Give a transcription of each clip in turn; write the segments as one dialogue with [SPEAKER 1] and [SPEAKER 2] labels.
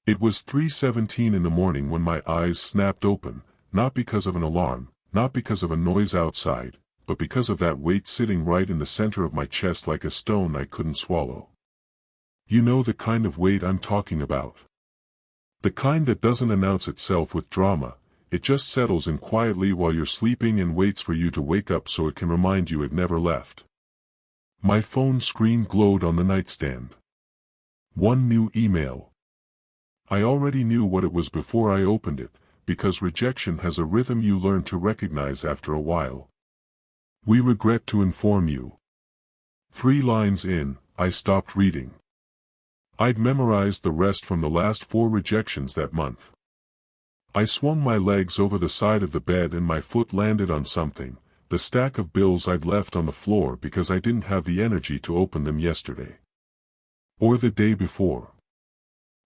[SPEAKER 1] It was 3:17 in the morning when my eyes snapped open, not because of an alarm, not because of a noise outside, but because of that weight sitting right in the center of my chest like a stone I couldn't swallow. You know the kind of weight I'm talking about. The kind that doesn't announce itself with drama, it just settles in quietly while you're sleeping and waits for you to wake up so it can remind you it never left. My phone screen glowed on the nightstand. One new email. I already knew what it was before I opened it, because rejection has a rhythm you learn to recognize after a while. We regret to inform you. 3 lines in, I stopped reading. I'd memorized the rest from the last 4 rejections that month. I swung my legs over the side of the bed and my foot landed on something, the stack of bills I'd left on the floor because I didn't have the energy to open them yesterday. Or the day before.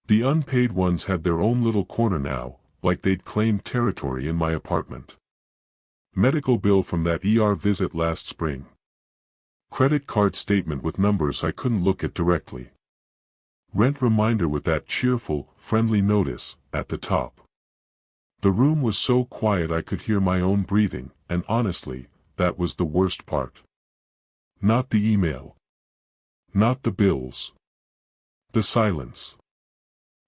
[SPEAKER 1] The unpaid ones had their own little corner now, like they'd claimed territory in my apartment. Medical bill from that ER visit last spring. Credit card statement with numbers I couldn't look at directly. Rent reminder with that cheerful, friendly notice, at the top. The room was so quiet I could hear my own breathing, and honestly, that was the worst part. Not the email. Not the bills. The silence.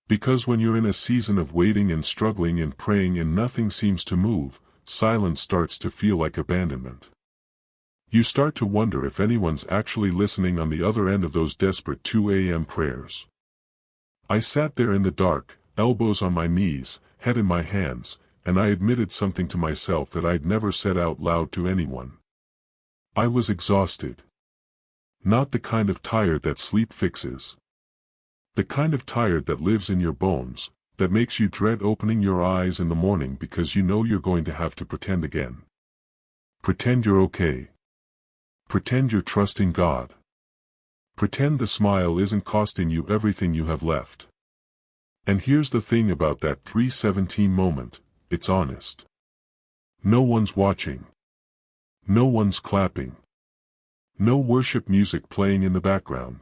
[SPEAKER 1] Because when you're in a season of waiting and struggling and praying and nothing seems to move, silence starts to feel like abandonment. You start to wonder if anyone's actually listening on the other end of those desperate 2 a.m. prayers. I sat there in the dark, elbows on my knees, head in my hands, and I admitted something to myself that I'd never said out loud to anyone. I was exhausted. Not the kind of tired that sleep fixes. The kind of tired that lives in your bones, that makes you dread opening your eyes in the morning because you know you're going to have to pretend again. Pretend you're okay. Pretend you're trusting God. Pretend the smile isn't costing you everything you have left. And here's the thing about that 3:17 moment, it's honest. No one's watching. No one's clapping. No worship music playing in the background.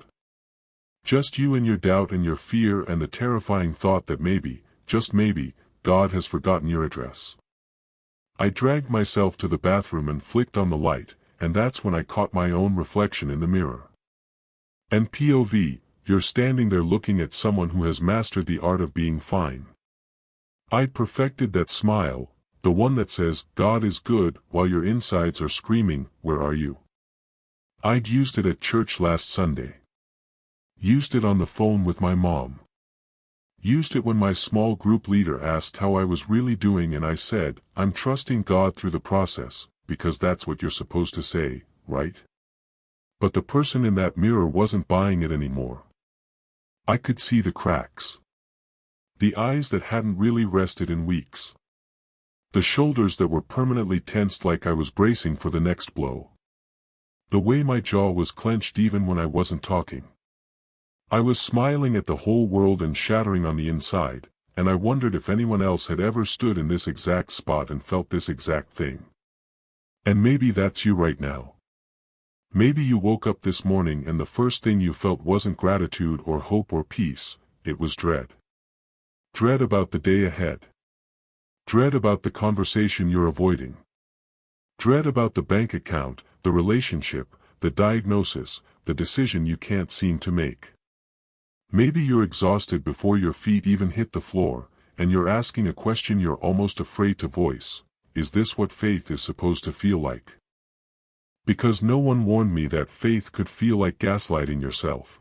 [SPEAKER 1] Just you and your doubt and your fear and the terrifying thought that maybe, just maybe, God has forgotten your address. I dragged myself to the bathroom and flicked on the light, and that's when I caught my own reflection in the mirror. And POV, you're standing there looking at someone who has mastered the art of being fine. I'd perfected that smile, the one that says, God is good, while your insides are screaming, where are you? I'd used it at church last Sunday. Used it on the phone with my mom. Used it when my small group leader asked how I was really doing and I said, I'm trusting God through the process, because that's what you're supposed to say, right? But the person in that mirror wasn't buying it anymore. I could see the cracks. The eyes that hadn't really rested in weeks. The shoulders that were permanently tensed like I was bracing for the next blow. The way my jaw was clenched even when I wasn't talking. I was smiling at the whole world and shattering on the inside, and I wondered if anyone else had ever stood in this exact spot and felt this exact thing. And maybe that's you right now. Maybe you woke up this morning and the first thing you felt wasn't gratitude or hope or peace, it was dread. Dread about the day ahead. Dread about the conversation you're avoiding. Dread about the bank account, the relationship, the diagnosis, the decision you can't seem to make. Maybe you're exhausted before your feet even hit the floor, and you're asking a question you're almost afraid to voice. Is this what faith is supposed to feel like? Because no one warned me that faith could feel like gaslighting yourself.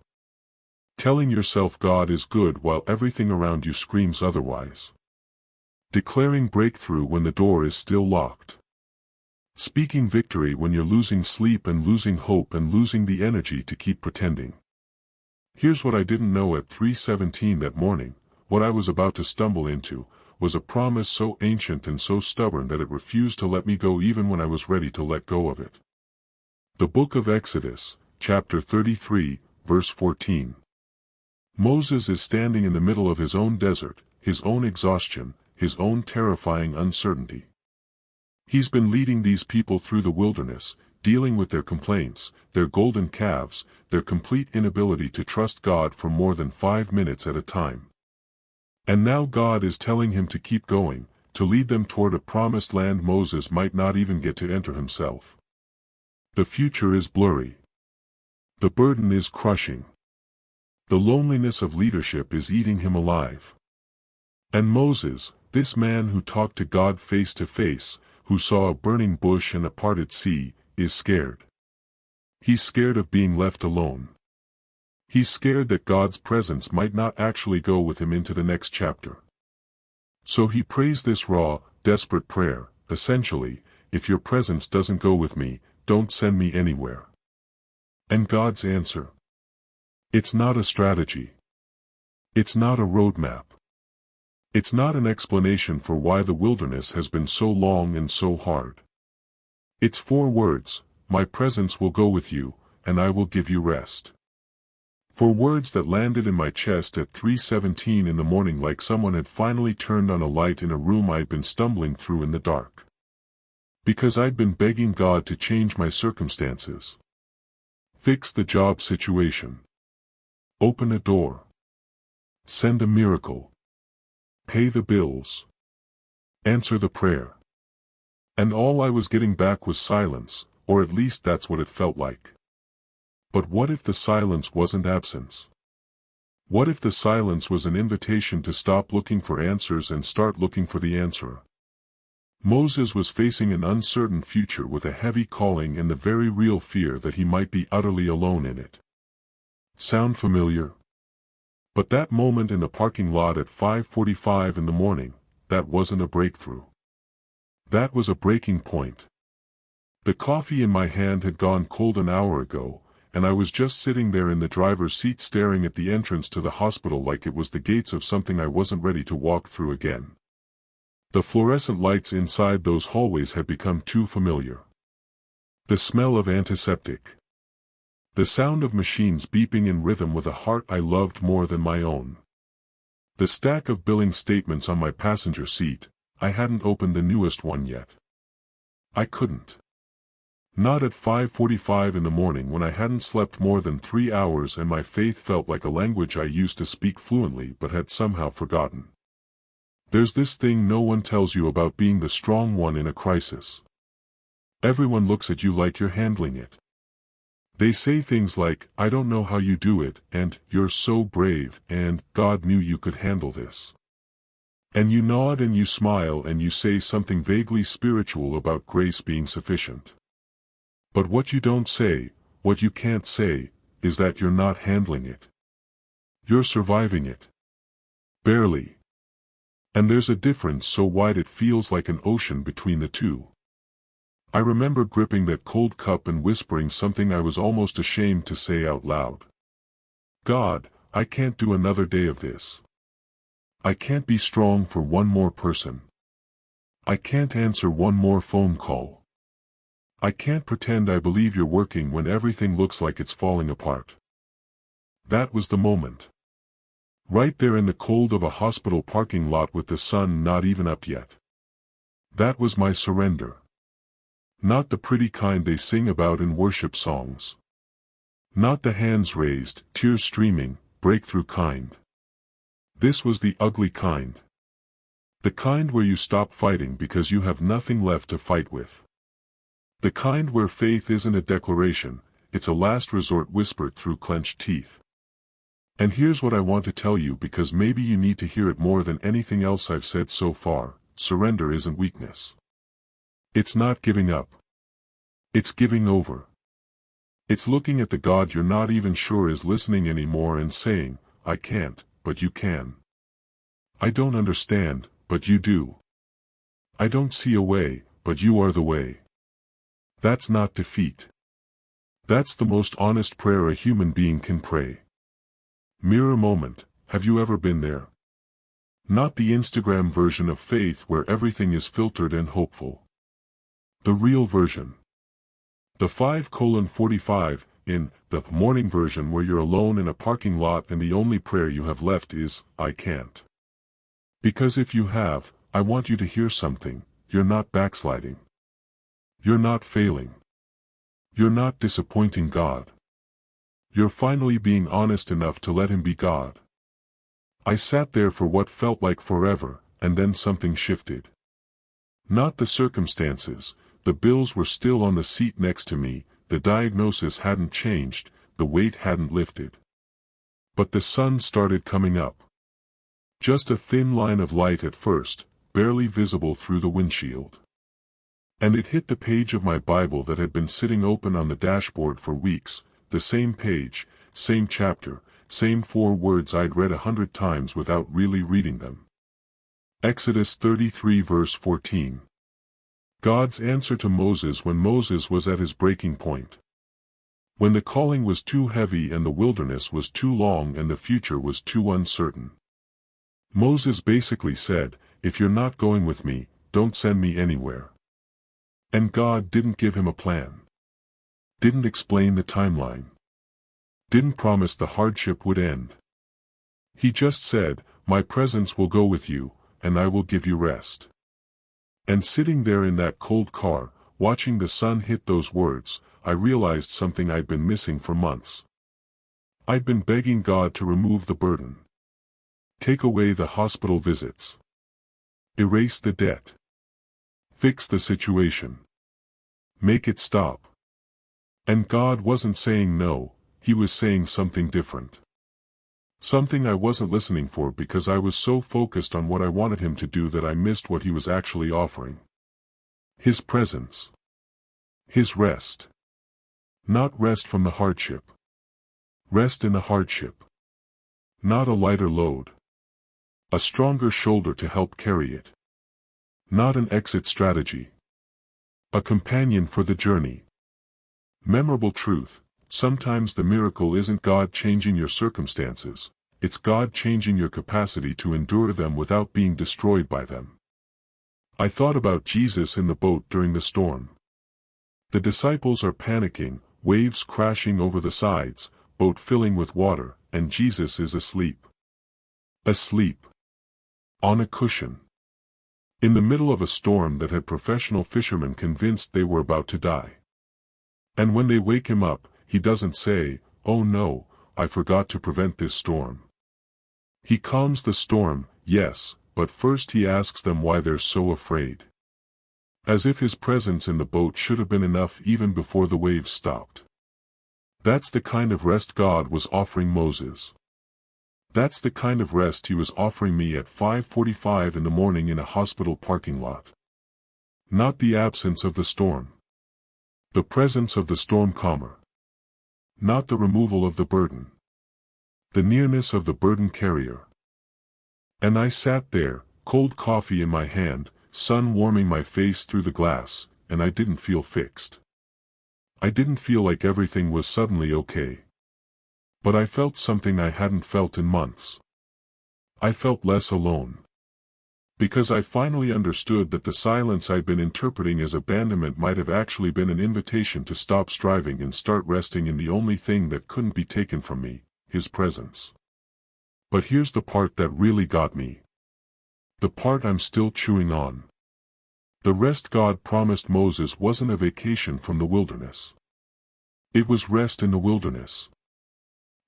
[SPEAKER 1] Telling yourself God is good while everything around you screams otherwise. Declaring breakthrough when the door is still locked. Speaking victory when you're losing sleep and losing hope and losing the energy to keep pretending. Here's what I didn't know at 3:17 that morning. What I was about to stumble into was a promise so ancient and so stubborn that it refused to let me go even when I was ready to let go of it. The book of Exodus, chapter 33, verse 14. Moses is standing in the middle of his own desert, his own exhaustion, his own terrifying uncertainty. He's been leading these people through the wilderness, dealing with their complaints, their golden calves, their complete inability to trust God for more than 5 minutes at a time. And now God is telling him to keep going, to lead them toward a promised land Moses might not even get to enter himself. The future is blurry. The burden is crushing. The loneliness of leadership is eating him alive. And Moses, this man who talked to God face to face, who saw a burning bush and a parted sea, is scared. He's scared of being left alone. He's scared that God's presence might not actually go with him into the next chapter. So he prays this raw, desperate prayer, essentially, if your presence doesn't go with me, don't send me anywhere. And God's answer? It's not a strategy. It's not a roadmap. It's not an explanation for why the wilderness has been so long and so hard. It's 4 words: my presence will go with you, and I will give you rest. 4 words that landed in my chest at 3:17 in the morning like someone had finally turned on a light in a room I'd been stumbling through in the dark. Because I'd been begging God to change my circumstances. Fix the job situation. Open a door. Send a miracle. Pay the bills. Answer the prayer. And all I was getting back was silence, or at least that's what it felt like. But what if the silence wasn't absence? What if the silence was an invitation to stop looking for answers and start looking for the answerer? Moses was facing an uncertain future with a heavy calling and the very real fear that he might be utterly alone in it. Sound familiar? But that moment in the parking lot at 5:45 in the morning, that wasn't a breakthrough. That was a breaking point. The coffee in my hand had gone cold an hour ago, and I was just sitting there in the driver's seat staring at the entrance to the hospital like it was the gates of something I wasn't ready to walk through again. The fluorescent lights inside those hallways had become too familiar. The smell of antiseptic. The sound of machines beeping in rhythm with a heart I loved more than my own. The stack of billing statements on my passenger seat, I hadn't opened the newest one yet. I couldn't. Not at 5:45 in the morning when I hadn't slept more than 3 hours and my faith felt like a language I used to speak fluently but had somehow forgotten. There's this thing no one tells you about being the strong one in a crisis. Everyone looks at you like you're handling it. They say things like, I don't know how you do it, and, you're so brave, and, God knew you could handle this. And you nod and you smile and you say something vaguely spiritual about grace being sufficient. But what you don't say, what you can't say, is that you're not handling it. You're surviving it. Barely. And there's a difference so wide it feels like an ocean between the two. I remember gripping that cold cup and whispering something I was almost ashamed to say out loud. God, I can't do another day of this. I can't be strong for one more person. I can't answer one more phone call. I can't pretend I believe you're working when everything looks like it's falling apart. That was the moment. Right there in the cold of a hospital parking lot with the sun not even up yet. That was my surrender. Not the pretty kind they sing about in worship songs. Not the hands raised, tears streaming, breakthrough kind. This was the ugly kind. The kind where you stop fighting because you have nothing left to fight with. The kind where faith isn't a declaration, it's a last resort whispered through clenched teeth. And here's what I want to tell you because maybe you need to hear it more than anything else I've said so far: surrender isn't weakness. It's not giving up. It's giving over. It's looking at the God you're not even sure is listening anymore and saying, I can't, but you can. I don't understand, but you do. I don't see a way, but you are the way. That's not defeat. That's the most honest prayer a human being can pray. Mirror moment, have you ever been there? Not the Instagram version of faith where everything is filtered and hopeful. The real version. The 5:45, in the morning version where you're alone in a parking lot and the only prayer you have left is, I can't. Because if you have, I want you to hear something: you're not backsliding. You're not failing. You're not disappointing God. You're finally being honest enough to let Him be God. I sat there for what felt like forever, and then something shifted. Not the circumstances, the bills were still on the seat next to me, the diagnosis hadn't changed, the weight hadn't lifted. But the sun started coming up. Just a thin line of light at first, barely visible through the windshield. And it hit the page of my Bible that had been sitting open on the dashboard for weeks, the same page, same chapter, same 4 words I'd read 100 times without really reading them. Exodus 33 verse 14. God's answer to Moses when Moses was at his breaking point. When the calling was too heavy and the wilderness was too long and the future was too uncertain. Moses basically said, if you're not going with me, don't send me anywhere. And God didn't give him a plan. Didn't explain the timeline. Didn't promise the hardship would end. He just said, my presence will go with you, and I will give you rest. And sitting there in that cold car, watching the sun hit those words, I realized something I'd been missing for months. I'd been begging God to remove the burden. Take away the hospital visits. Erase the debt. Fix the situation. Make it stop. And God wasn't saying no, he was saying something different. Something I wasn't listening for because I was so focused on what I wanted him to do that I missed what he was actually offering. His presence. His rest. Not rest from the hardship. Rest in the hardship. Not a lighter load. A stronger shoulder to help carry it. Not an exit strategy. A companion for the journey. Memorable truth, sometimes the miracle isn't God changing your circumstances, it's God changing your capacity to endure them without being destroyed by them. I thought about Jesus in the boat during the storm. The disciples are panicking, waves crashing over the sides, boat filling with water, and Jesus is asleep. Asleep. On a cushion. In the middle of a storm that had professional fishermen convinced they were about to die. And when they wake him up, he doesn't say, oh no, I forgot to prevent this storm. He calms the storm, yes, but first he asks them why they're so afraid. As if his presence in the boat should have been enough even before the waves stopped. That's the kind of rest God was offering Moses. That's the kind of rest he was offering me at 5:45 in the morning in a hospital parking lot. Not the absence of the storm. The presence of the storm calmer. Not the removal of the burden. The nearness of the burden carrier. And I sat there, cold coffee in my hand, sun warming my face through the glass, and I didn't feel fixed. I didn't feel like everything was suddenly okay. But I felt something I hadn't felt in months. I felt less alone. Because I finally understood that the silence I'd been interpreting as abandonment might have actually been an invitation to stop striving and start resting in the only thing that couldn't be taken from me, his presence. But here's the part that really got me. The part I'm still chewing on. The rest God promised Moses wasn't a vacation from the wilderness. It was rest in the wilderness.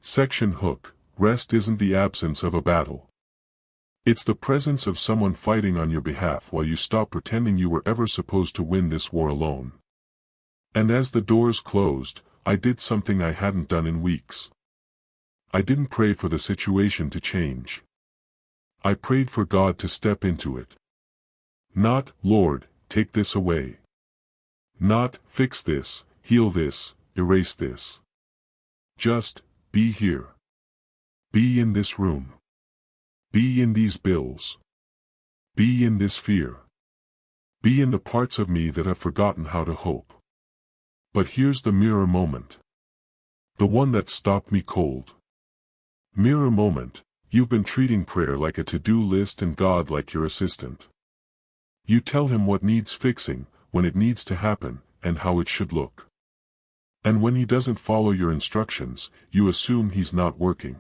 [SPEAKER 1] Section hook, rest isn't the absence of a battle. It's the presence of someone fighting on your behalf while you stop pretending you were ever supposed to win this war alone. And as the doors closed, I did something I hadn't done in weeks. I didn't pray for the situation to change. I prayed for God to step into it. Not, Lord, take this away. Not, fix this, heal this, erase this. Just, be here. Be in this room. Be in these bills. Be in this fear. Be in the parts of me that have forgotten how to hope. But here's the mirror moment. The one that stopped me cold. Mirror moment, you've been treating prayer like a to-do list and God like your assistant. You tell him what needs fixing, when it needs to happen, and how it should look. And when he doesn't follow your instructions, you assume he's not working.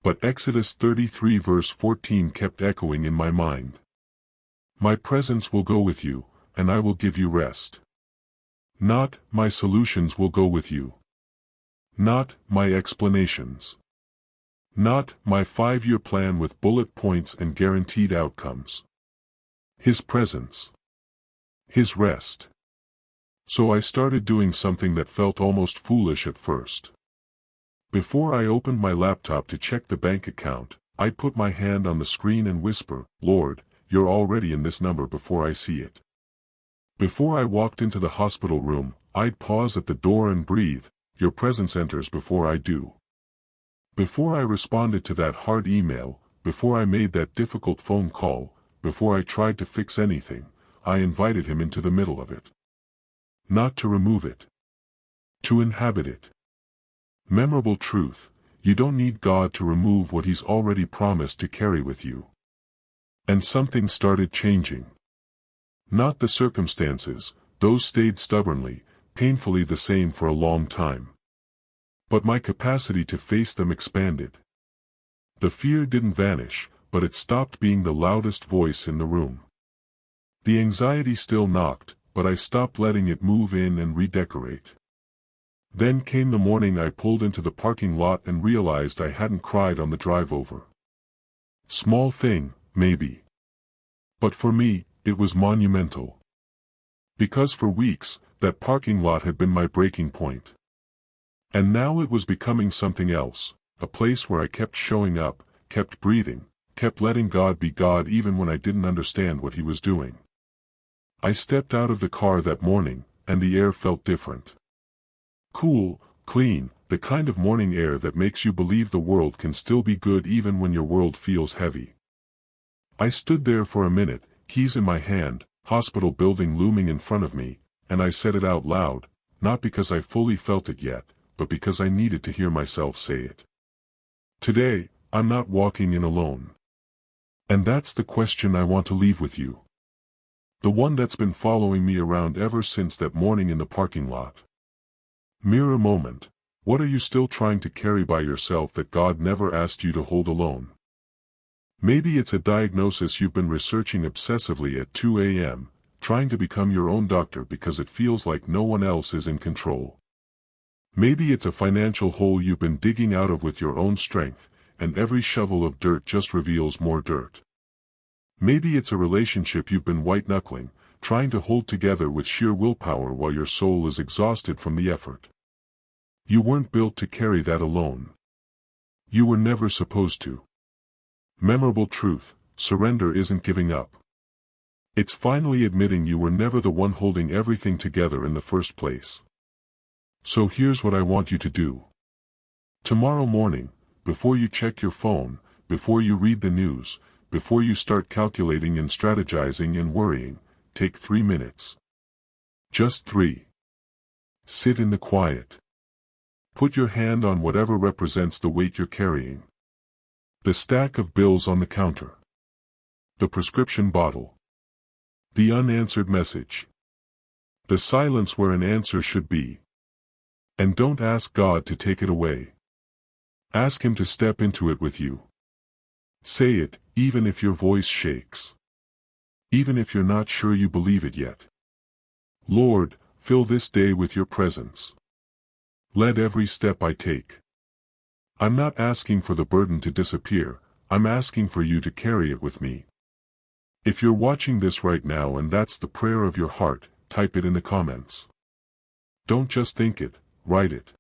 [SPEAKER 1] But Exodus 33 verse 14 kept echoing in my mind. My presence will go with you, and I will give you rest. Not, my solutions will go with you. Not, my explanations. Not my 5-year plan with bullet points and guaranteed outcomes. His presence. His rest. So I started doing something that felt almost foolish at first. Before I opened my laptop to check the bank account, I'd put my hand on the screen and whisper, "Lord, you're already in this number before I see it." Before I walked into the hospital room, I'd pause at the door and breathe, "Your presence enters before I do." Before I responded to that hard email, before I made that difficult phone call, before I tried to fix anything, I invited him into the middle of it. Not to remove it. To inhabit it. Memorable truth: you don't need God to remove what He's already promised to carry with you. And something started changing. Not the circumstances, those stayed stubbornly, painfully the same for a long time. But my capacity to face them expanded. The fear didn't vanish, but it stopped being the loudest voice in the room. The anxiety still knocked, but I stopped letting it move in and redecorate. Then came the morning I pulled into the parking lot and realized I hadn't cried on the drive over. Small thing, maybe. But for me, it was monumental. Because for weeks, that parking lot had been my breaking point. And now it was becoming something else, a place where I kept showing up, kept breathing, kept letting God be God even when I didn't understand what He was doing. I stepped out of the car that morning, and the air felt different. Cool, clean, the kind of morning air that makes you believe the world can still be good even when your world feels heavy. I stood there for a minute, keys in my hand, hospital building looming in front of me, and I said it out loud, not because I fully felt it yet, but because I needed to hear myself say it. Today, I'm not walking in alone. And that's the question I want to leave with you. The one that's been following me around ever since that morning in the parking lot. Mirror moment: what are you still trying to carry by yourself that God never asked you to hold alone? Maybe it's a diagnosis you've been researching obsessively at 2 a.m., trying to become your own doctor because it feels like no one else is in control. Maybe it's a financial hole you've been digging out of with your own strength, and every shovel of dirt just reveals more dirt. Maybe it's a relationship you've been white-knuckling, trying to hold together with sheer willpower while your soul is exhausted from the effort. You weren't built to carry that alone. You were never supposed to. Memorable truth: surrender isn't giving up. It's finally admitting you were never the one holding everything together in the first place. So here's what I want you to do. Tomorrow morning, before you check your phone, before you read the news, before you start calculating and strategizing and worrying, take 3 minutes. Just 3. Sit in the quiet. Put your hand on whatever represents the weight you're carrying. The stack of bills on the counter. The prescription bottle. The unanswered message. The silence where an answer should be. And don't ask God to take it away. Ask Him to step into it with you. Say it, even if your voice shakes. Even if you're not sure you believe it yet. Lord, fill this day with your presence. Let every step I take. I'm not asking for the burden to disappear, I'm asking for you to carry it with me. If you're watching this right now and that's the prayer of your heart, type it in the comments. Don't just think it, write it.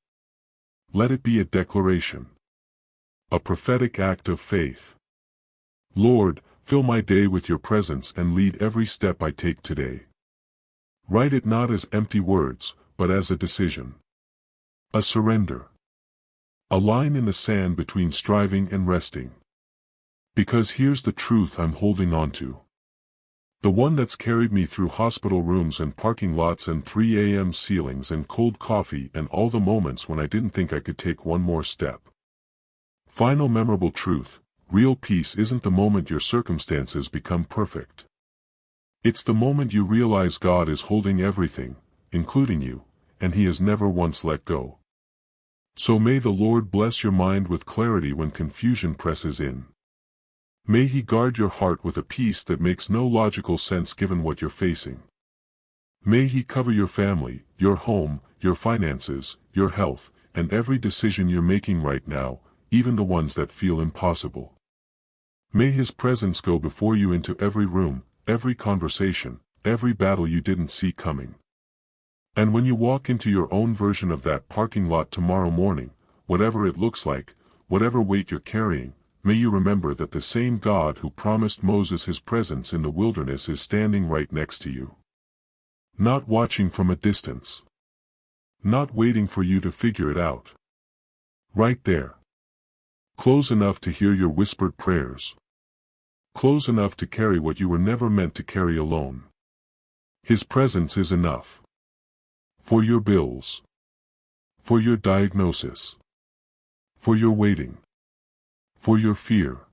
[SPEAKER 1] Let it be a declaration. A prophetic act of faith. Lord, fill my day with your presence and lead every step I take today. Write it not as empty words, but as a decision. A surrender. A line in the sand between striving and resting. Because here's the truth I'm holding on to. The one that's carried me through hospital rooms and parking lots and 3 a.m. ceilings and cold coffee and all the moments when I didn't think I could take one more step. Final memorable truth: real peace isn't the moment your circumstances become perfect. It's the moment you realize God is holding everything, including you, and He has never once let go. So may the Lord bless your mind with clarity when confusion presses in. May He guard your heart with a peace that makes no logical sense given what you're facing. May He cover your family, your home, your finances, your health, and every decision you're making right now, even the ones that feel impossible. May His presence go before you into every room, every conversation, every battle you didn't see coming. And when you walk into your own version of that parking lot tomorrow morning, whatever it looks like, whatever weight you're carrying, may you remember that the same God who promised Moses His presence in the wilderness is standing right next to you. Not watching from a distance. Not waiting for you to figure it out. Right there. Close enough to hear your whispered prayers. Close enough to carry what you were never meant to carry alone. His presence is enough. For your bills. For your diagnosis. For your waiting. For your fear.